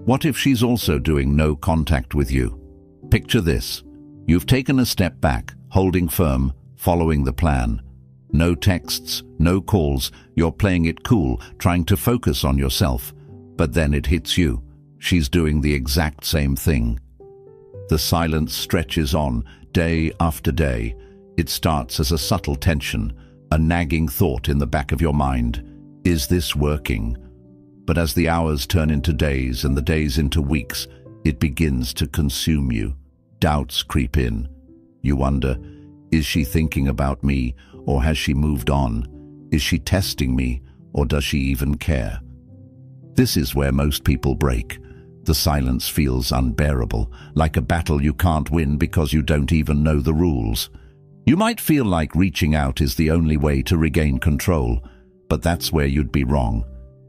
What if she's also doing no contact with you? Picture this. You've taken a step back, holding firm, following the plan. No texts, no calls, you're playing it cool, trying to focus on yourself. But then it hits you. She's doing the exact same thing. The silence stretches on, day after day. It starts as a subtle tension, a nagging thought in the back of your mind. Is this working? But as the hours turn into days and the days into weeks, it begins to consume you. Doubts creep in. You wonder, is she thinking about me, or has she moved on? Is she testing me, or does she even care? This is where most people break. The silence feels unbearable, like a battle you can't win because you don't even know the rules. You might feel like reaching out is the only way to regain control, but that's where you'd be wrong.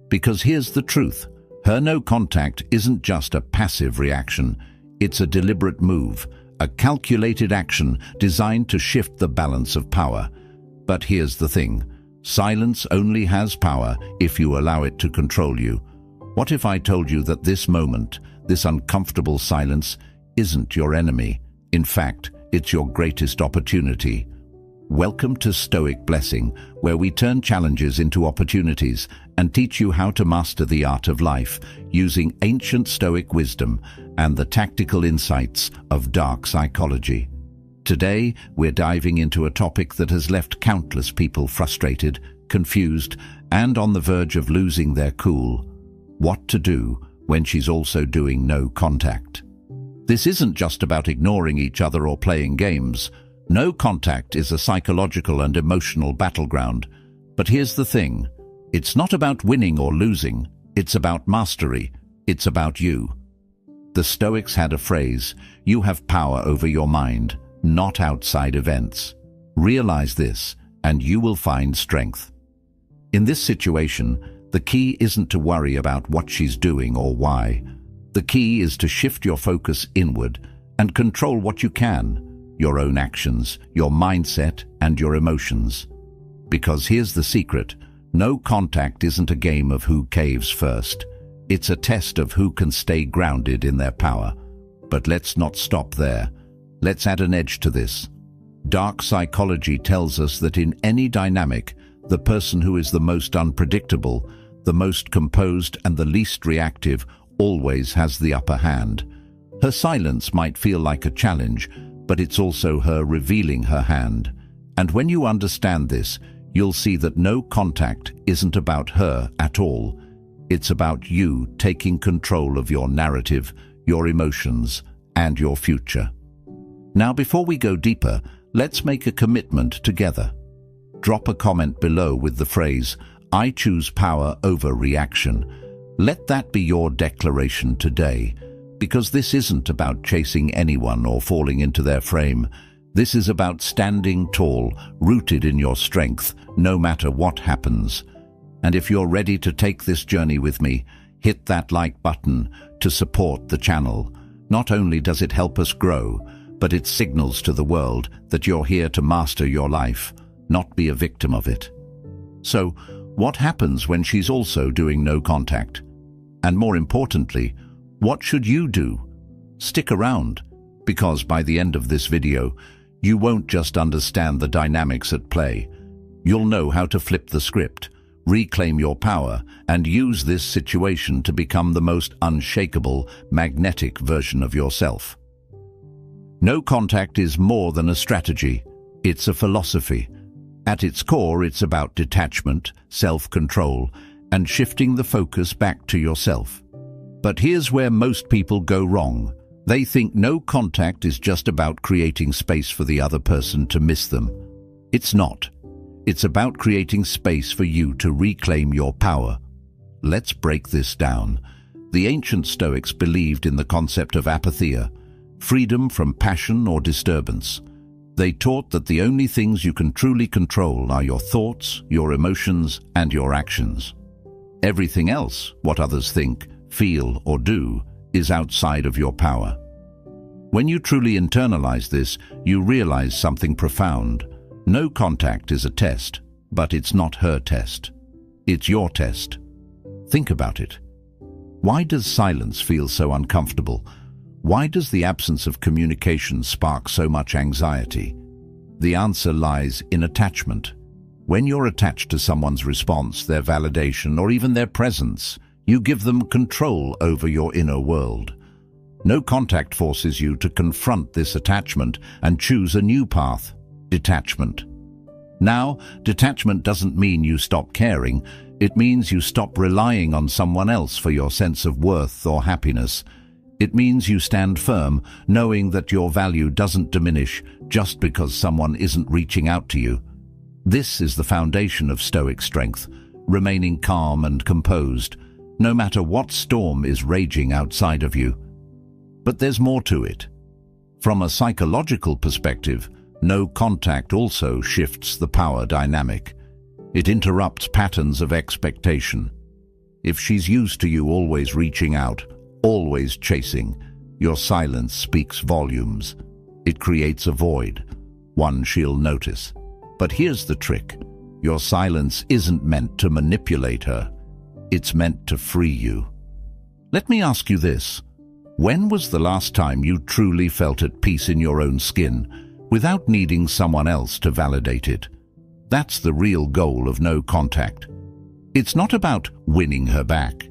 Because here's the truth. Her no contact isn't just a passive reaction. It's a deliberate move, a calculated action designed to shift the balance of power. But here's the thing. Silence only has power if you allow it to control you. What if I told you that this moment, this uncomfortable silence, isn't your enemy? In fact, it's your greatest opportunity. Welcome to Stoic Blessing, where we turn challenges into opportunities and teach you how to master the art of life using ancient Stoic wisdom and the tactical insights of dark psychology. Today, we're diving into a topic that has left countless people frustrated, confused, and on the verge of losing their cool. What to do when she's also doing no contact. This isn't just about ignoring each other or playing games. No contact is a psychological and emotional battleground. But here's the thing. It's not about winning or losing. It's about mastery. It's about you. The Stoics had a phrase, "You have power over your mind, not outside events." Realize this, and you will find strength. In this situation, the key isn't to worry about what she's doing or why. The key is to shift your focus inward and control what you can. Your own actions, your mindset, and your emotions. Because here's the secret, no contact isn't a game of who caves first. It's a test of who can stay grounded in their power. But let's not stop there. Let's add an edge to this. Dark psychology tells us that in any dynamic, the person who is the most unpredictable, the most composed, and the least reactive always has the upper hand. Her silence might feel like a challenge, but it's also her revealing her hand. And when you understand this, you'll see that no contact isn't about her at all. It's about you taking control of your narrative, your emotions, and your future. Now, before we go deeper, let's make a commitment together. Drop a comment below with the phrase, "I choose power over reaction." Let that be your declaration today. Because this isn't about chasing anyone or falling into their frame. This is about standing tall, rooted in your strength, no matter what happens. And if you're ready to take this journey with me, hit that like button to support the channel. Not only does it help us grow, but it signals to the world that you're here to master your life, not be a victim of it. So, what happens when she's also doing no contact? And more importantly, what should you do? Stick around, because by the end of this video, you won't just understand the dynamics at play. You'll know how to flip the script, reclaim your power, and use this situation to become the most unshakable, magnetic version of yourself. No contact is more than a strategy. It's a philosophy. At its core, it's about detachment, self-control, and shifting the focus back to yourself. But here's where most people go wrong. They think no contact is just about creating space for the other person to miss them. It's not. It's about creating space for you to reclaim your power. Let's break this down. The ancient Stoics believed in the concept of apatheia, freedom from passion or disturbance. They taught that the only things you can truly control are your thoughts, your emotions, and your actions. Everything else, what others think, feel, or do, is outside of your power. When you truly internalize this, you realize something profound. No contact is a test, but it's not her test. It's your test. Think about it. Why does silence feel so uncomfortable? Why does the absence of communication spark so much anxiety? The answer lies in attachment. When you're attached to someone's response, their validation, or even their presence, you give them control over your inner world. No contact forces you to confront this attachment and choose a new path: detachment. Now, detachment doesn't mean you stop caring. It means you stop relying on someone else for your sense of worth or happiness. It means you stand firm, knowing that your value doesn't diminish just because someone isn't reaching out to you. This is the foundation of Stoic strength, remaining calm and composed, no matter what storm is raging outside of you. But there's more to it. From a psychological perspective, no contact also shifts the power dynamic. It interrupts patterns of expectation. If she's used to you always reaching out, always chasing, your silence speaks volumes. It creates a void, one she'll notice. But here's the trick. Your silence isn't meant to manipulate her. It's meant to free you. Let me ask you this. When was the last time you truly felt at peace in your own skin, without needing someone else to validate it? That's the real goal of no contact. It's not about winning her back.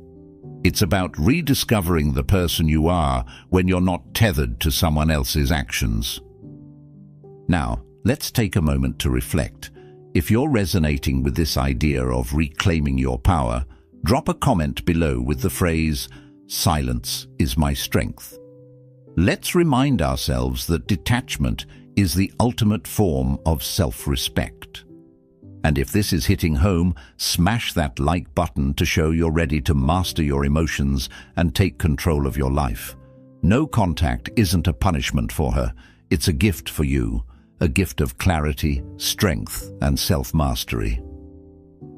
It's about rediscovering the person you are when you're not tethered to someone else's actions. Now, let's take a moment to reflect. If you're resonating with this idea of reclaiming your power, drop a comment below with the phrase, "Silence is my strength." Let's remind ourselves that detachment is the ultimate form of self-respect. And if this is hitting home, smash that like button to show you're ready to master your emotions and take control of your life. No contact isn't a punishment for her. It's a gift for you, a gift of clarity, strength, and self-mastery.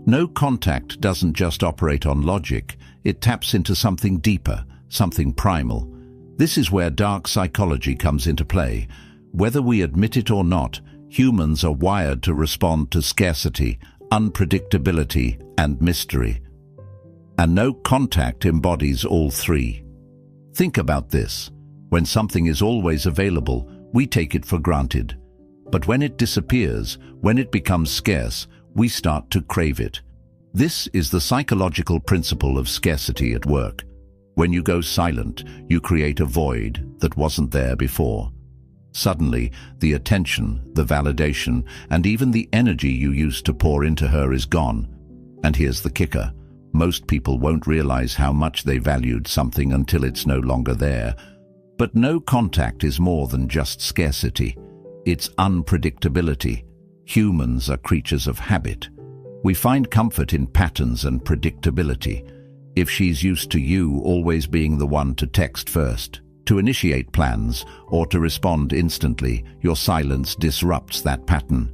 No contact doesn't just operate on logic. It taps into something deeper, something primal. This is where dark psychology comes into play. Whether we admit it or not, humans are wired to respond to scarcity, unpredictability, and mystery. And no contact embodies all three. Think about this. When something is always available, we take it for granted. But when it disappears, when it becomes scarce, we start to crave it. This is the psychological principle of scarcity at work. When you go silent, you create a void that wasn't there before. Suddenly, the attention, the validation, and even the energy you used to pour into her is gone. And here's the kicker. Most people won't realize how much they valued something until it's no longer there. But no contact is more than just scarcity. It's unpredictability. Humans are creatures of habit. We find comfort in patterns and predictability. If she's used to you always being the one to text first, to initiate plans, or to respond instantly, your silence disrupts that pattern.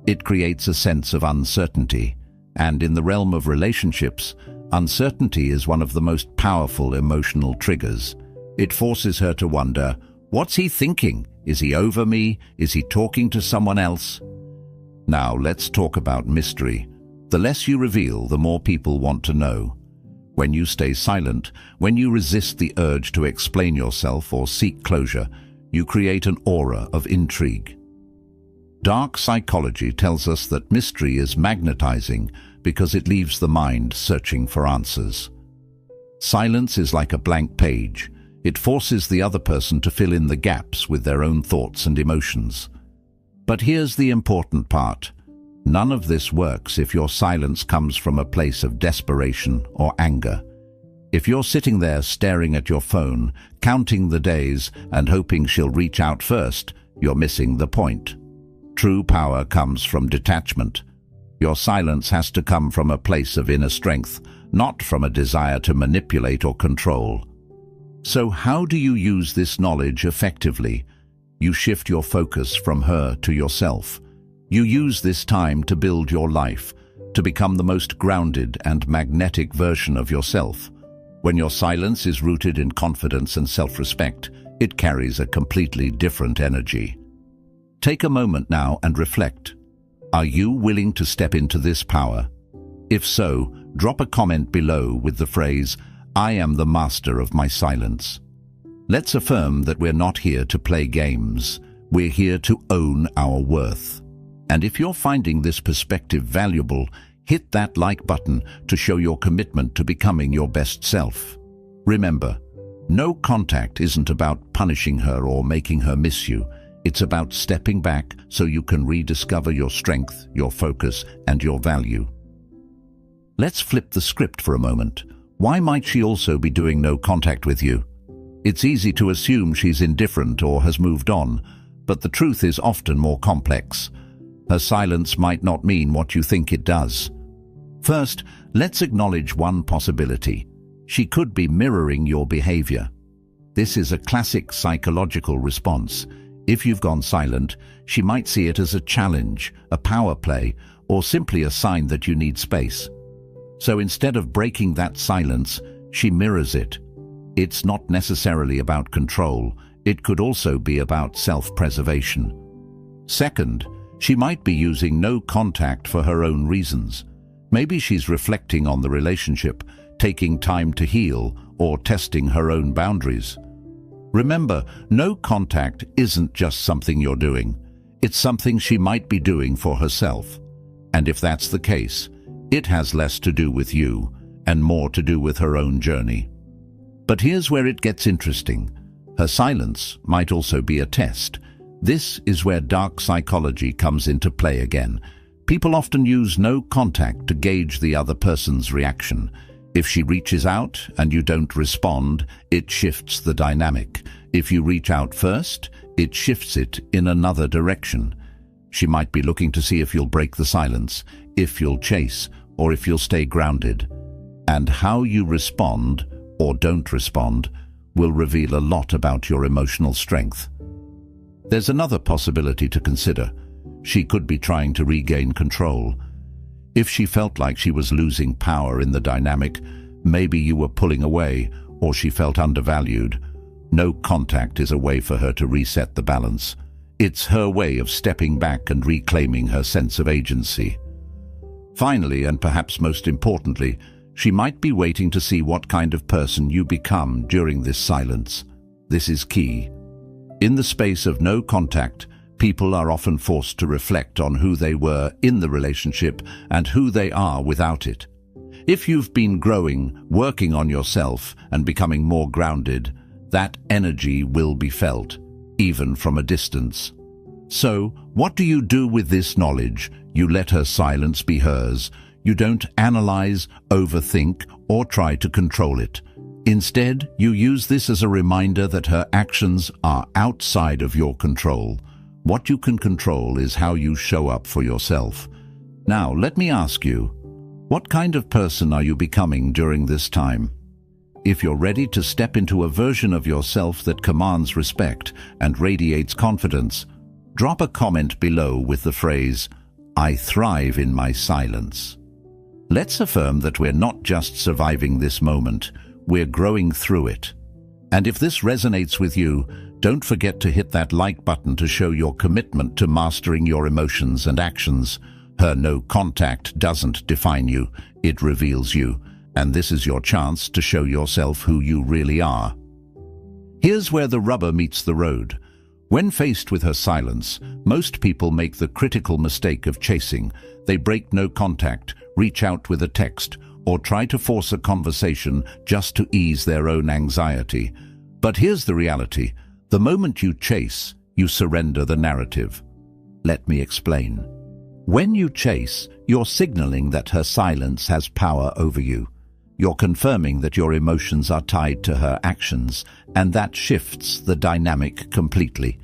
It creates a sense of uncertainty. And in the realm of relationships, uncertainty is one of the most powerful emotional triggers. It forces her to wonder, what's he thinking? Is he over me? Is he talking to someone else? Now let's talk about mystery. The less you reveal, the more people want to know. When you stay silent, when you resist the urge to explain yourself or seek closure, you create an aura of intrigue. Dark psychology tells us that mystery is magnetizing because it leaves the mind searching for answers. Silence is like a blank page. It forces the other person to fill in the gaps with their own thoughts and emotions. But here's the important part. None of this works if your silence comes from a place of desperation or anger. If you're sitting there staring at your phone, counting the days and hoping she'll reach out first, you're missing the point. True power comes from detachment. Your silence has to come from a place of inner strength, not from a desire to manipulate or control. So how do you use this knowledge effectively? You shift your focus from her to yourself. You use this time to build your life, to become the most grounded and magnetic version of yourself. When your silence is rooted in confidence and self-respect, it carries a completely different energy. Take a moment now and reflect. Are you willing to step into this power? If so, drop a comment below with the phrase, I am the master of my silence. Let's affirm that we're not here to play games. We're here to own our worth. And if you're finding this perspective valuable, hit that like button to show your commitment to becoming your best self. Remember, no contact isn't about punishing her or making her miss you. It's about stepping back so you can rediscover your strength, your focus, and your value. Let's flip the script for a moment. Why might she also be doing no contact with you? It's easy to assume she's indifferent or has moved on, but the truth is often more complex. Her silence might not mean what you think it does. First, let's acknowledge one possibility. She could be mirroring your behavior. This is a classic psychological response. If you've gone silent, she might see it as a challenge, a power play, or simply a sign that you need space. So instead of breaking that silence, she mirrors it. It's not necessarily about control. It could also be about self-preservation. Second, she might be using no contact for her own reasons. Maybe she's reflecting on the relationship, taking time to heal, or testing her own boundaries. Remember, no contact isn't just something you're doing. It's something she might be doing for herself. And if that's the case, it has less to do with you and more to do with her own journey. But here's where it gets interesting. Her silence might also be a test. This is where dark psychology comes into play again. People often use no contact to gauge the other person's reaction. If she reaches out and you don't respond, it shifts the dynamic. If you reach out first, it shifts it in another direction. She might be looking to see if you'll break the silence, if you'll chase, or if you'll stay grounded. And how you respond, or don't respond, will reveal a lot about your emotional strength. There's another possibility to consider. She could be trying to regain control. If she felt like she was losing power in the dynamic, maybe you were pulling away, or she felt undervalued. No contact is a way for her to reset the balance. It's her way of stepping back and reclaiming her sense of agency. Finally, and perhaps most importantly, she might be waiting to see what kind of person you become during this silence. This is key. In the space of no contact, people are often forced to reflect on who they were in the relationship and who they are without it. If you've been growing, working on yourself, and becoming more grounded, that energy will be felt, even from a distance. So, what do you do with this knowledge? You let her silence be hers. You don't analyze, overthink, or try to control it. Instead, you use this as a reminder that her actions are outside of your control. What you can control is how you show up for yourself. Now, let me ask you, what kind of person are you becoming during this time? If you're ready to step into a version of yourself that commands respect and radiates confidence, drop a comment below with the phrase, "I thrive in my silence." Let's affirm that we're not just surviving this moment, we're growing through it. And if this resonates with you, don't forget to hit that like button to show your commitment to mastering your emotions and actions. Her no contact doesn't define you, it reveals you, and this is your chance to show yourself who you really are. Here's where the rubber meets the road. When faced with her silence, most people make the critical mistake of chasing. They break no contact, reach out with a text, or try to force a conversation just to ease their own anxiety. But here's the reality. The moment you chase, you surrender the narrative. Let me explain. When you chase, you're signaling that her silence has power over you. You're confirming that your emotions are tied to her actions, and that shifts the dynamic completely.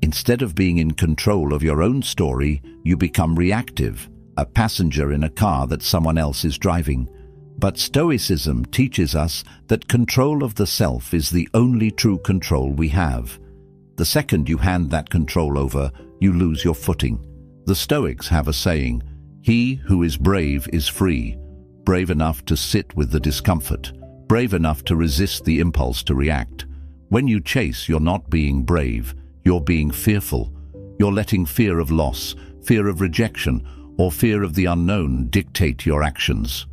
Instead of being in control of your own story, you become reactive, a passenger in a car that someone else is driving. But Stoicism teaches us that control of the self is the only true control we have. The second you hand that control over, you lose your footing. The Stoics have a saying, "He who is brave is free," brave enough to sit with the discomfort, brave enough to resist the impulse to react. When you chase, you're not being brave, you're being fearful. You're letting fear of loss, fear of rejection, or fear of the unknown dictate your actions.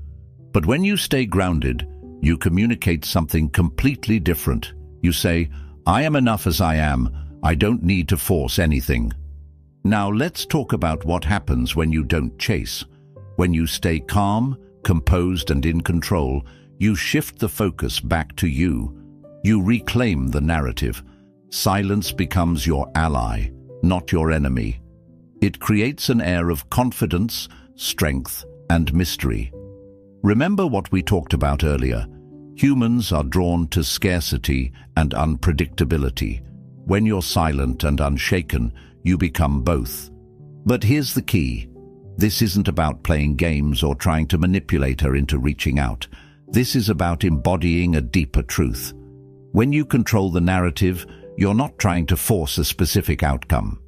But when you stay grounded, You communicate something completely different. You say, "I am enough as I am. I don't need to force anything." Now let's talk about what happens when you don't chase. When you stay calm, composed, and in control, you shift the focus back to you. You reclaim the narrative. Silence becomes your ally, not your enemy. It creates an air of confidence, strength, and mystery. Remember what we talked about earlier. Humans are drawn to scarcity and unpredictability. When you're silent and unshaken, you become both. But here's the key. This isn't about playing games or trying to manipulate her into reaching out. This is about embodying a deeper truth. When you control the narrative, you're not trying to force a specific outcome.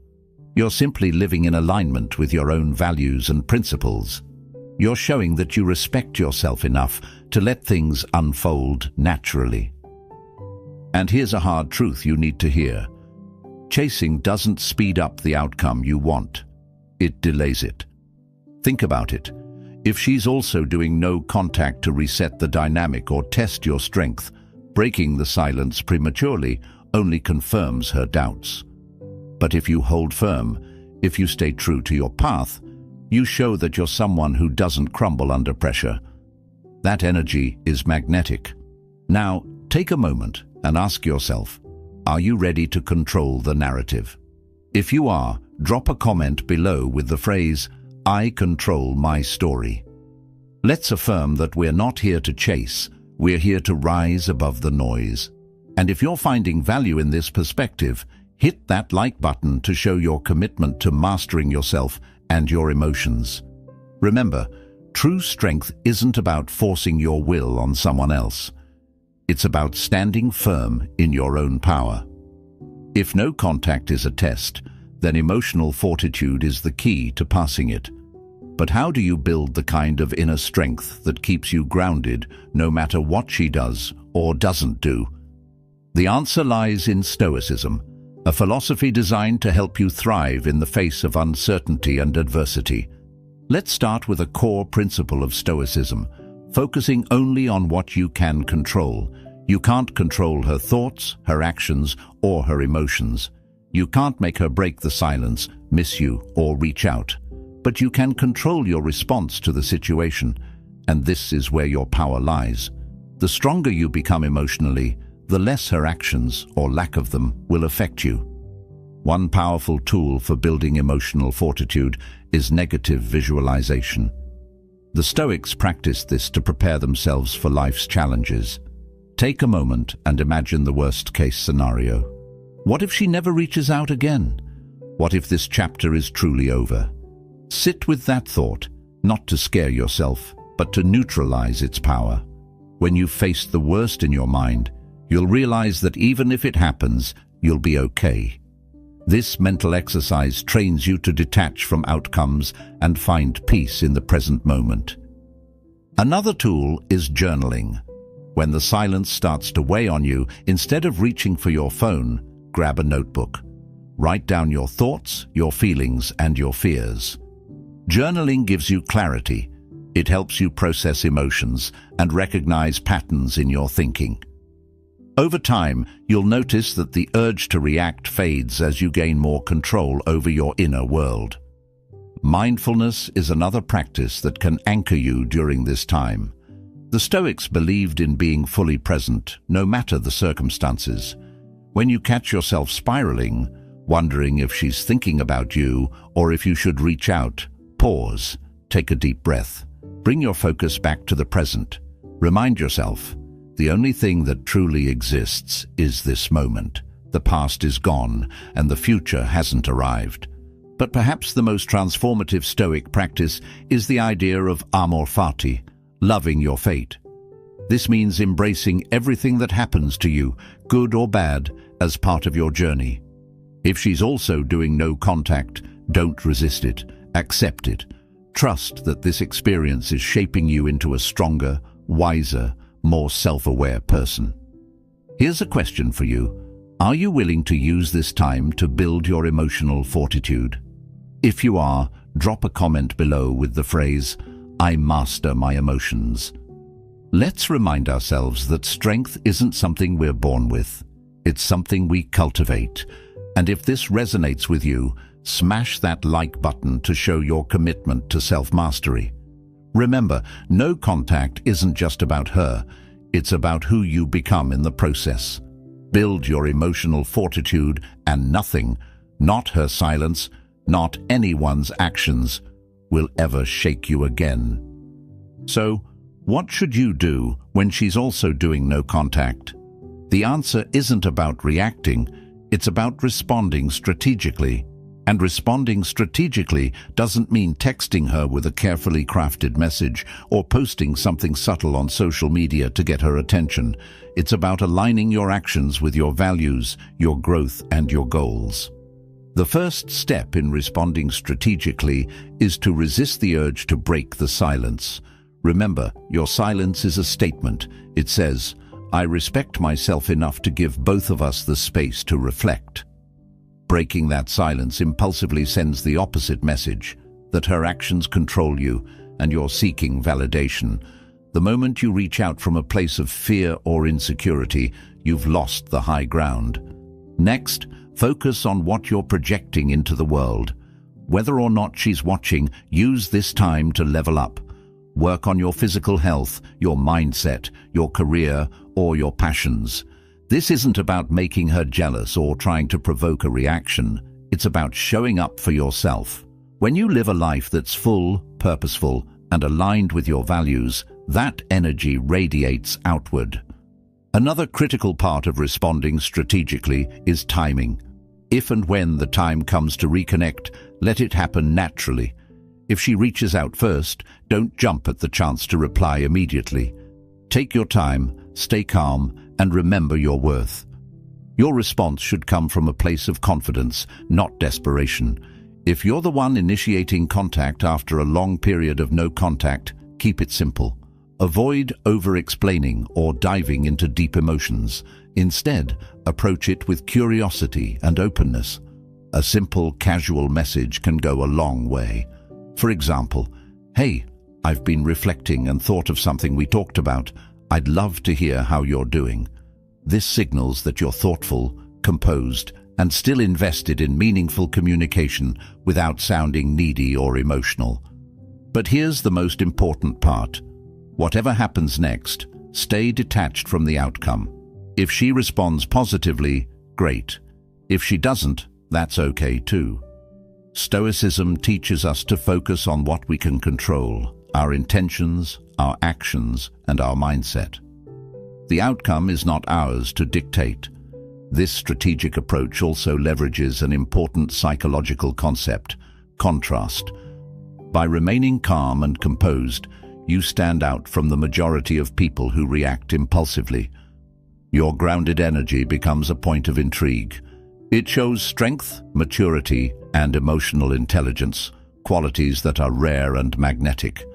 You're simply living in alignment with your own values and principles. You're showing that you respect yourself enough to let things unfold naturally. And here's a hard truth you need to hear. Chasing doesn't speed up the outcome you want. It delays it. Think about it. If she's also doing no contact to reset the dynamic or test your strength, breaking the silence prematurely only confirms her doubts. But if you hold firm, if you stay true to your path, you show that you're someone who doesn't crumble under pressure. That energy is magnetic. Now, take a moment and ask yourself, are you ready to control the narrative? If you are, drop a comment below with the phrase, "I control my story." Let's affirm that we're not here to chase, we're here to rise above the noise. And if you're finding value in this perspective, hit that like button to show your commitment to mastering yourself and your emotions. Remember, true strength isn't about forcing your will on someone else. It's about standing firm in your own power. If no contact is a test, then emotional fortitude is the key to passing it. But how do you build the kind of inner strength that keeps you grounded no matter what she does or doesn't do? The answer lies in Stoicism, a philosophy designed to help you thrive in the face of uncertainty and adversity. Let's start with a core principle of Stoicism, focusing only on what you can control. You can't control her thoughts, her actions, or her emotions. You can't make her break the silence, miss you, or reach out. But you can control your response to the situation, and this is where your power lies. The stronger you become emotionally, the less her actions, or lack of them, will affect you. One powerful tool for building emotional fortitude is negative visualization. The Stoics practiced this to prepare themselves for life's challenges. Take a moment and imagine the worst-case scenario. What if she never reaches out again? What if this chapter is truly over? Sit with that thought, not to scare yourself, but to neutralize its power. When you face the worst in your mind, you'll realize that even if it happens, you'll be okay. This mental exercise trains you to detach from outcomes and find peace in the present moment. Another tool is journaling. When the silence starts to weigh on you, instead of reaching for your phone, grab a notebook. Write down your thoughts, your feelings, and your fears. Journaling gives you clarity. It helps you process emotions and recognize patterns in your thinking. Over time, you'll notice that the urge to react fades as you gain more control over your inner world. Mindfulness is another practice that can anchor you during this time. The Stoics believed in being fully present, no matter the circumstances. When you catch yourself spiraling, wondering if she's thinking about you or if you should reach out, pause, take a deep breath. Bring your focus back to the present. Remind yourself, the only thing that truly exists is this moment. The past is gone and the future hasn't arrived. But perhaps the most transformative Stoic practice is the idea of amor fati, loving your fate. This means embracing everything that happens to you, good or bad, as part of your journey. If she's also doing no contact, don't resist it, accept it. Trust that this experience is shaping you into a stronger, wiser, more self-aware person. Here's a question for you. Are you willing to use this time to build your emotional fortitude? If you are, drop a comment below with the phrase, "I master my emotions." Let's remind ourselves that strength isn't something we're born with. It's something we cultivate. And if this resonates with you, smash that like button to show your commitment to self-mastery. Remember, no contact isn't just about her. It's about who you become in the process. Build your emotional fortitude, and nothing, not her silence, not anyone's actions, will ever shake you again. So, what should you do when she's also doing no contact? The answer isn't about reacting, it's about responding strategically. And responding strategically doesn't mean texting her with a carefully crafted message or posting something subtle on social media to get her attention. It's about aligning your actions with your values, your growth, and your goals. The first step in responding strategically is to resist the urge to break the silence. Remember, your silence is a statement. It says, "I respect myself enough to give both of us the space to reflect." Breaking that silence impulsively sends the opposite message, that her actions control you and you're seeking validation. The moment you reach out from a place of fear or insecurity, you've lost the high ground. Next, focus on what you're projecting into the world. Whether or not she's watching, use this time to level up. Work on your physical health, your mindset, your career, or your passions. This isn't about making her jealous or trying to provoke a reaction. It's about showing up for yourself. When you live a life that's full, purposeful, and aligned with your values, that energy radiates outward. Another critical part of responding strategically is timing. If and when the time comes to reconnect, let it happen naturally. If she reaches out first, don't jump at the chance to reply immediately. Take your time, stay calm, and remember your worth. Your response should come from a place of confidence, not desperation. If you're the one initiating contact after a long period of no contact, keep it simple. Avoid over-explaining or diving into deep emotions. Instead, approach it with curiosity and openness. A simple, casual message can go a long way. For example, "Hey, I've been reflecting and thought of something we talked about. I'd love to hear how you're doing." This signals that you're thoughtful, composed, and still invested in meaningful communication without sounding needy or emotional. But here's the most important part. Whatever happens next, stay detached from the outcome. If she responds positively, great. If she doesn't, that's okay too. Stoicism teaches us to focus on what we can control: our intentions, our actions, and our mindset. The outcome is not ours to dictate. This strategic approach also leverages an important psychological concept: contrast. By remaining calm and composed, you stand out from the majority of people who react impulsively. Your grounded energy becomes a point of intrigue. It shows strength, maturity, and emotional intelligence, qualities that are rare and magnetic.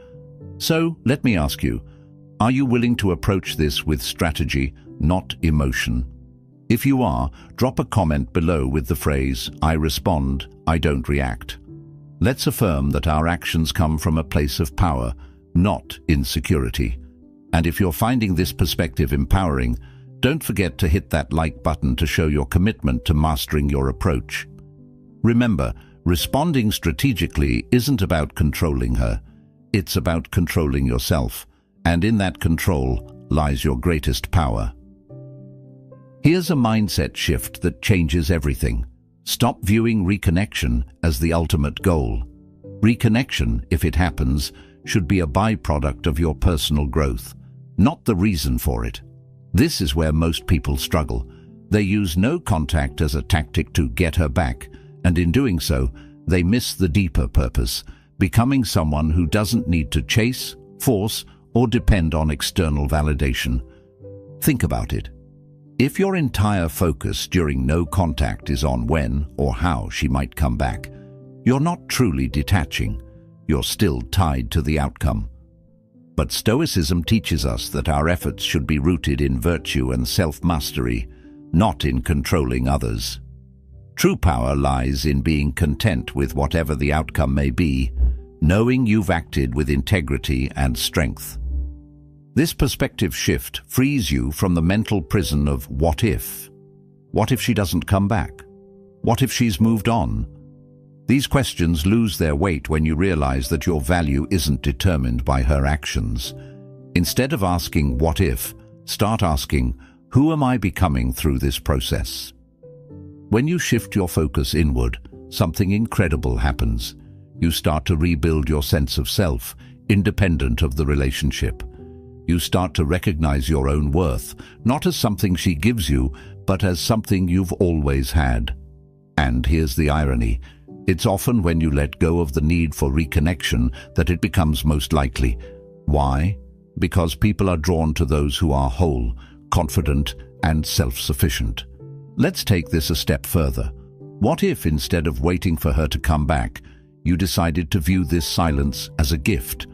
So, let me ask you, are you willing to approach this with strategy, not emotion? If you are, drop a comment below with the phrase, "I respond, I don't react." Let's affirm that our actions come from a place of power, not insecurity. And if you're finding this perspective empowering, don't forget to hit that like button to show your commitment to mastering your approach. Remember, responding strategically isn't about controlling her. It's about controlling yourself, and in that control lies your greatest power. Here's a mindset shift that changes everything. Stop viewing reconnection as the ultimate goal. Reconnection, if it happens, should be a byproduct of your personal growth, not the reason for it. This is where most people struggle. They use no contact as a tactic to get her back, and in doing so, they miss the deeper purpose, becoming someone who doesn't need to chase, force, or depend on external validation. Think about it. If your entire focus during no contact is on when or how she might come back, you're not truly detaching. You're still tied to the outcome. But Stoicism teaches us that our efforts should be rooted in virtue and self-mastery, not in controlling others. True power lies in being content with whatever the outcome may be, knowing you've acted with integrity and strength. This perspective shift frees you from the mental prison of what if? What if she doesn't come back? What if she's moved on? These questions lose their weight when you realize that your value isn't determined by her actions. Instead of asking what if, start asking, who am I becoming through this process? When you shift your focus inward, something incredible happens. You start to rebuild your sense of self, independent of the relationship. You start to recognize your own worth, not as something she gives you, but as something you've always had. And here's the irony. It's often when you let go of the need for reconnection that it becomes most likely. Why? Because people are drawn to those who are whole, confident, and self-sufficient. Let's take this a step further. What if, instead of waiting for her to come back, you decided to view this silence as a gift?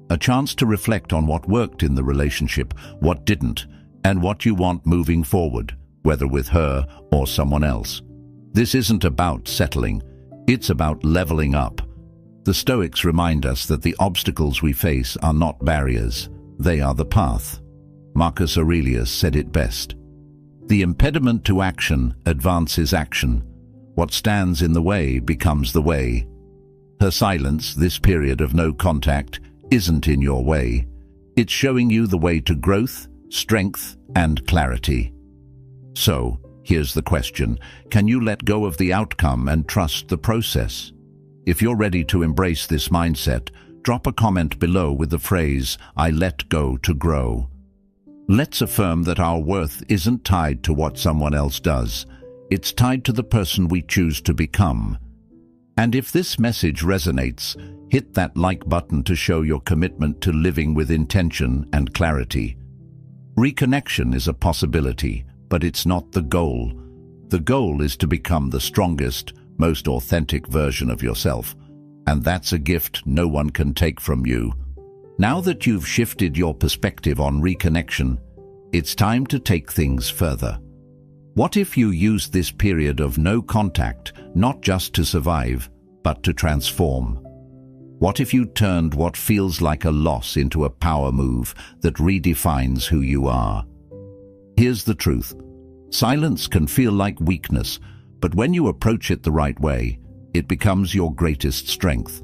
A chance to reflect on what worked in the relationship, what didn't, and what you want moving forward, whether with her or someone else. This isn't about settling. It's about leveling up. The Stoics remind us that the obstacles we face are not barriers, they are the path. Marcus Aurelius said it best. The impediment to action advances action. What stands in the way becomes the way. Her silence, this period of no contact, isn't in your way. It's showing you the way to growth, strength, and clarity. So, here's the question. Can you let go of the outcome and trust the process? If you're ready to embrace this mindset, drop a comment below with the phrase, "I let go to grow." Let's affirm that our worth isn't tied to what someone else does. It's tied to the person we choose to become. And if this message resonates, hit that like button to show your commitment to living with intention and clarity. Reconnection is a possibility, but it's not the goal. The goal is to become the strongest, most authentic version of yourself, and that's a gift no one can take from you. Now that you've shifted your perspective on reconnection, it's time to take things further. What if you used this period of no contact not just to survive, but to transform? What if you turned what feels like a loss into a power move that redefines who you are? Here's the truth. Silence can feel like weakness, but when you approach it the right way, it becomes your greatest strength.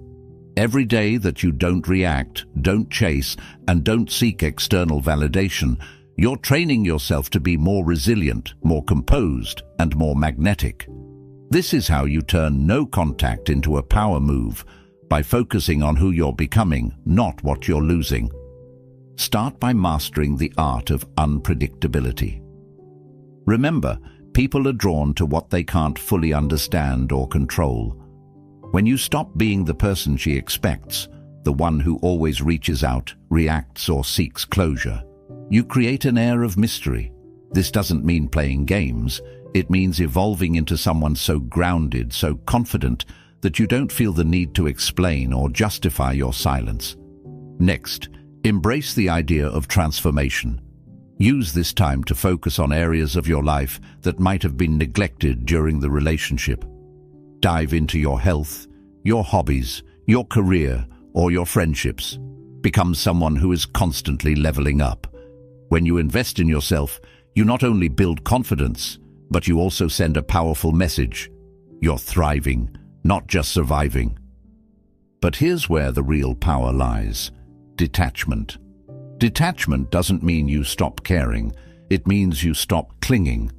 Every day that you don't react, don't chase, and don't seek external validation, you're training yourself to be more resilient, more composed, and more magnetic. This is how you turn no contact into a power move, by focusing on who you're becoming, not what you're losing. Start by mastering the art of unpredictability. Remember, people are drawn to what they can't fully understand or control. When you stop being the person she expects, the one who always reaches out, reacts, or seeks closure, you create an air of mystery. This doesn't mean playing games. It means evolving into someone so grounded, so confident, that you don't feel the need to explain or justify your silence. Next, embrace the idea of transformation. Use this time to focus on areas of your life that might have been neglected during the relationship. Dive into your health, your hobbies, your career, or your friendships. Become someone who is constantly leveling up. When you invest in yourself, you not only build confidence, but you also send a powerful message. You're thriving, not just surviving. But here's where the real power lies: detachment. Detachment doesn't mean you stop caring, it means you stop clinging.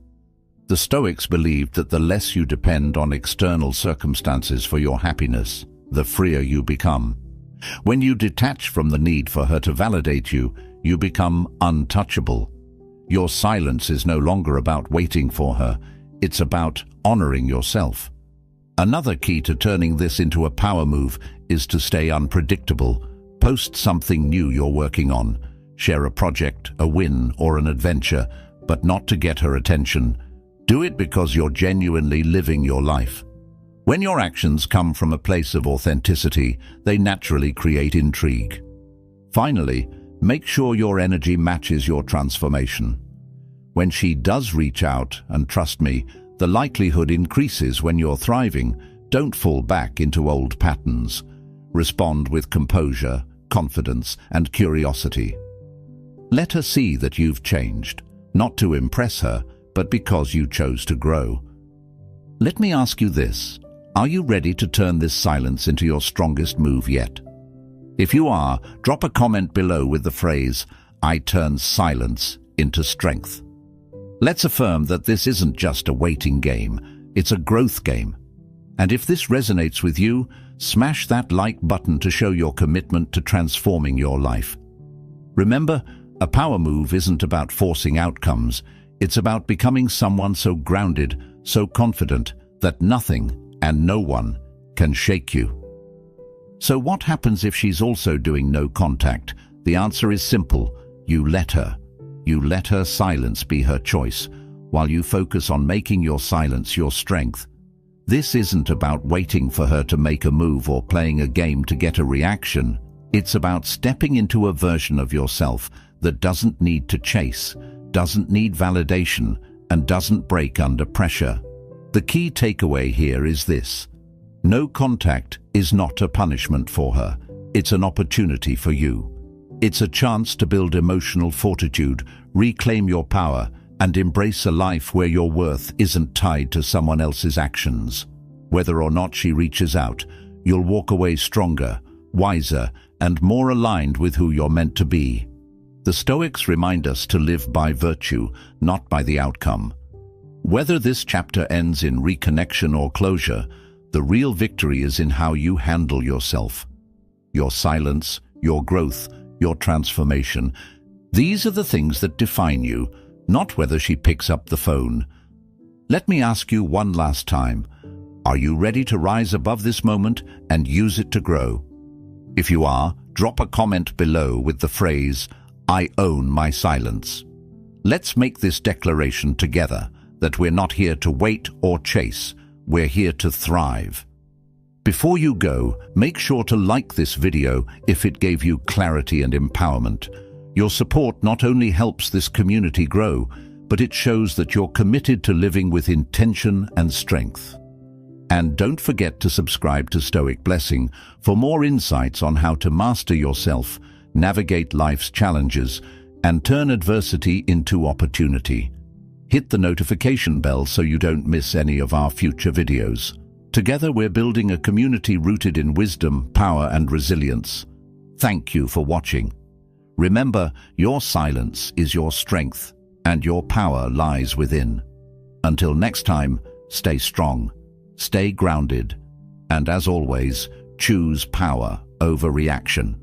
The Stoics believed that the less you depend on external circumstances for your happiness, the freer you become. When you detach from the need for her to validate you, you become untouchable. Your silence is no longer about waiting for her, it's about honoring yourself. Another key to turning this into a power move is to stay unpredictable. Post something new you're working on. Share a project, a win, or an adventure, but not to get her attention. Do it because you're genuinely living your life. When your actions come from a place of authenticity, they naturally create intrigue. Finally, make sure your energy matches your transformation. When she does reach out, and trust me, the likelihood increases when you're thriving, don't fall back into old patterns. Respond with composure, confidence, and curiosity. Let her see that you've changed, not to impress her, but because you chose to grow. Let me ask you this. Are you ready to turn this silence into your strongest move yet? If you are, drop a comment below with the phrase, "I turn silence into strength." Let's affirm that this isn't just a waiting game, it's a growth game. And if this resonates with you, smash that like button to show your commitment to transforming your life. Remember, a power move isn't about forcing outcomes, it's about becoming someone so grounded, so confident, that nothing and no one can shake you. So what happens if she's also doing no contact? The answer is simple. You let her. You let her silence be her choice, while you focus on making your silence your strength. This isn't about waiting for her to make a move or playing a game to get a reaction. It's about stepping into a version of yourself that doesn't need to chase, doesn't need validation, and doesn't break under pressure. The key takeaway here is this. No contact is not a punishment for her. It's an opportunity for you. It's a chance to build emotional fortitude, reclaim your power, and embrace a life where your worth isn't tied to someone else's actions. Whether or not she reaches out, you'll walk away stronger, wiser, and more aligned with who you're meant to be. The Stoics remind us to live by virtue, not by the outcome. Whether this chapter ends in reconnection or closure, the real victory is in how you handle yourself. Your silence, your growth, your transformation. These are the things that define you, not whether she picks up the phone. Let me ask you one last time. Are you ready to rise above this moment and use it to grow? If you are, drop a comment below with the phrase, "I own my silence." Let's make this declaration together, that we're not here to wait or chase, we're here to thrive. Before you go, make sure to like this video if it gave you clarity and empowerment. Your support not only helps this community grow, but it shows that you're committed to living with intention and strength. And don't forget to subscribe to Stoic Blessing for more insights on how to master yourself, navigate life's challenges, and turn adversity into opportunity. Hit the notification bell so you don't miss any of our future videos. Together we're building a community rooted in wisdom, power, and resilience. Thank you for watching. Remember, your silence is your strength, and your power lies within. Until next time, stay strong, stay grounded, and as always, choose power over reaction.